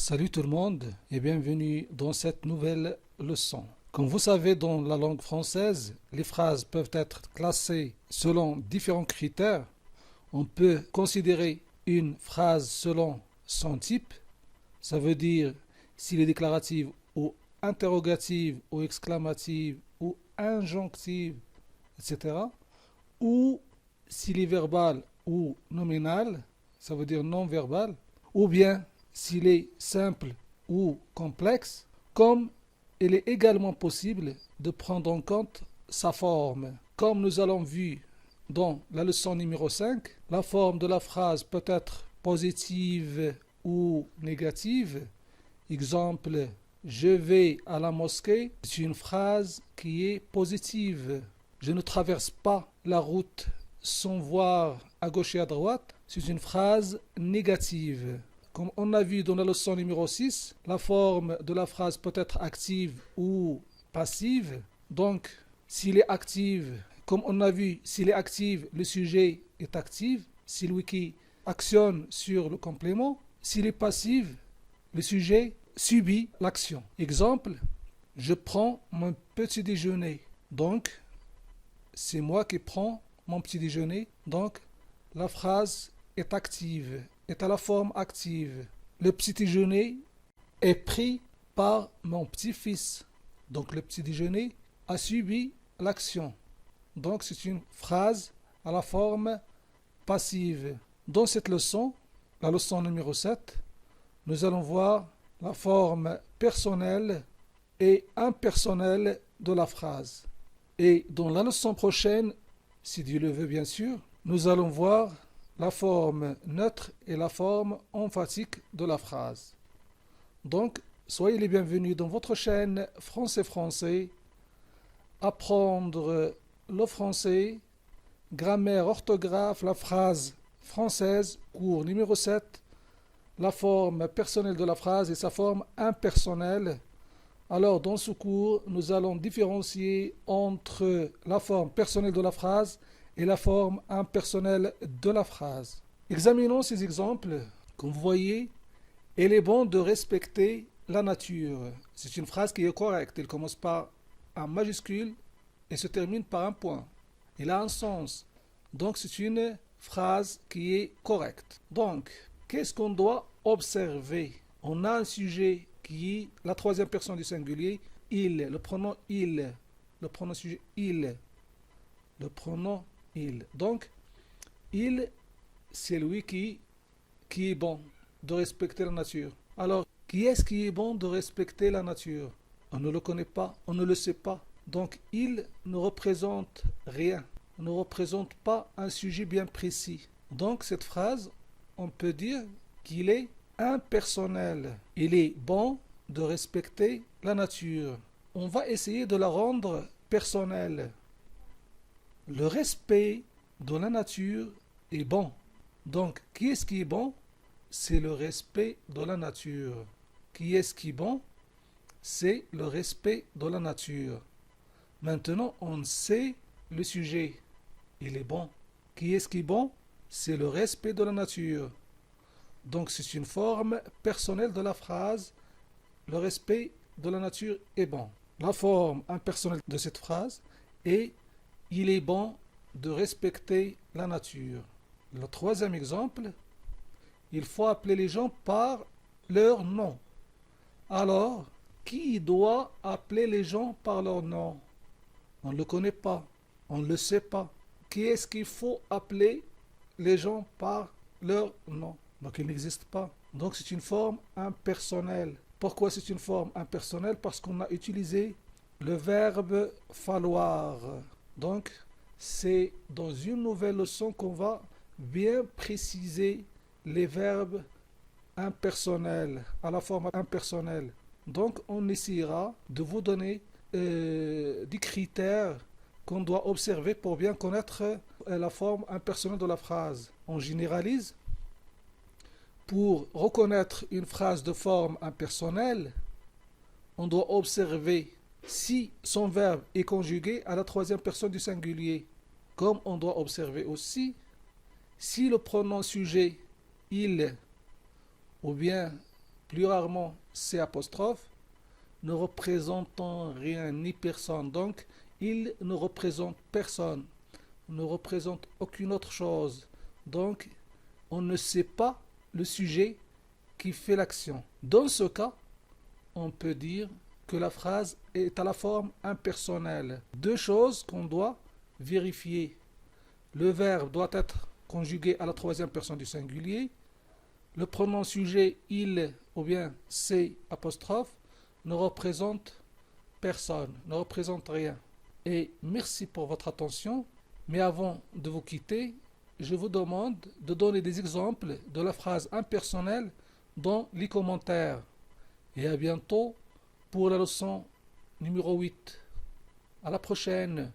Salut tout le monde et bienvenue dans cette nouvelle leçon. Comme vous savez, dans la langue française, les phrases peuvent être classées selon différents critères. On peut considérer une phrase selon son type, ça veut dire s'il est déclaratif ou interrogative ou exclamative ou injonctive, etc. Ou s'il est verbal ou nominal, ça veut dire non verbal, ou bien s'il est simple ou complexe, comme il est également possible de prendre en compte sa forme. Comme nous allons vu dans la leçon numéro 5, la forme de la phrase peut être positive ou négative. Exemple, je vais à la mosquée, c'est une phrase qui est positive. Je ne traverse pas la route sans voir à gauche et à droite, c'est une phrase négative. Comme on a vu dans la leçon numéro 6, la forme de la phrase peut être active ou passive. Donc, s'il est actif, comme on a vu, s'il est actif, le sujet est actif, c'est lui qui actionne sur le complément. S'il est passif, le sujet subit l'action. Exemple, je prends mon petit déjeuner. Donc, c'est moi qui prends mon petit déjeuner. Donc, la phrase est active, est à la forme active. Le petit déjeuner est pris par mon petit-fils. Donc, le petit déjeuner a subi l'action. Donc, c'est une phrase à la forme passive. Dans cette leçon, la leçon numéro 7, nous allons voir la forme personnelle et impersonnelle de la phrase. Et dans la leçon prochaine, si Dieu le veut bien sûr, nous allons voir la forme neutre et la forme emphatique de la phrase. Donc, soyez les bienvenus dans votre chaîne Français, apprendre le français, grammaire, orthographe, la phrase française, cours numéro 7, la forme personnelle de la phrase et sa forme impersonnelle. Alors, dans ce cours, nous allons différencier entre la forme personnelle de la phrase et la forme impersonnelle de la phrase. Examinons ces exemples. Comme vous voyez, il est bon de respecter la nature. C'est une phrase qui est correcte. Elle commence par un majuscule et se termine par un point. Elle a un sens. Donc, c'est une phrase qui est correcte. Donc, qu'est-ce qu'on doit observer? On a un sujet qui est la troisième personne du singulier, il, le pronom il, le pronom sujet il, le pronom il. Donc, il, c'est lui qui est bon de respecter la nature. Alors, qui est-ce qui est bon de respecter la nature? On ne le connaît pas, on ne le sait pas. Donc, il ne représente rien, ne représente pas un sujet bien précis. Donc, cette phrase, on peut dire qu'il est impersonnel. Il est bon de respecter la nature. On va essayer de la rendre personnelle. Le respect de la nature est bon. Donc, qui est-ce qui est bon? C'est le respect de la nature. Qui est-ce qui est bon? C'est le respect de la nature. Maintenant, on sait le sujet. Il est bon. Qui est-ce qui est bon? C'est le respect de la nature. Donc, c'est une forme personnelle de la phrase. Le respect de la nature est bon. La forme impersonnelle de cette phrase est il est bon de respecter la nature. Le troisième exemple, il faut appeler les gens par leur nom. Alors, qui doit appeler les gens par leur nom? On ne le connaît pas, on ne le sait pas. Qui est-ce qu'il faut appeler les gens par leur nom? Donc, il n'existe pas. Donc, c'est une forme impersonnelle. Pourquoi c'est une forme impersonnelle? Parce qu'on a utilisé le verbe falloir. Donc, c'est dans une nouvelle leçon qu'on va bien préciser les verbes impersonnels, à la forme impersonnelle. Donc, on essaiera de vous donner des critères qu'on doit observer pour bien connaître la forme impersonnelle de la phrase. On généralise. Pour reconnaître une phrase de forme impersonnelle, on doit observer si son verbe est conjugué à la troisième personne du singulier. Comme on doit observer aussi si le pronom sujet il ou bien plus rarement C apostrophe, ne représentant rien ni personne. Donc, il ne représente personne, ne représente aucune autre chose. Donc, on ne sait pas le sujet qui fait l'action. Dans ce cas, on peut dire que la phrase est à la forme impersonnelle. Deux choses qu'on doit vérifier. Le verbe doit être conjugué à la troisième personne du singulier. Le pronom sujet il ou bien c'est apostrophe ne représente personne, ne représente rien. Et merci pour votre attention. Mais avant de vous quitter, je vous demande de donner des exemples de la phrase impersonnelle dans les commentaires. Et à bientôt pour la leçon numéro 8. À la prochaine.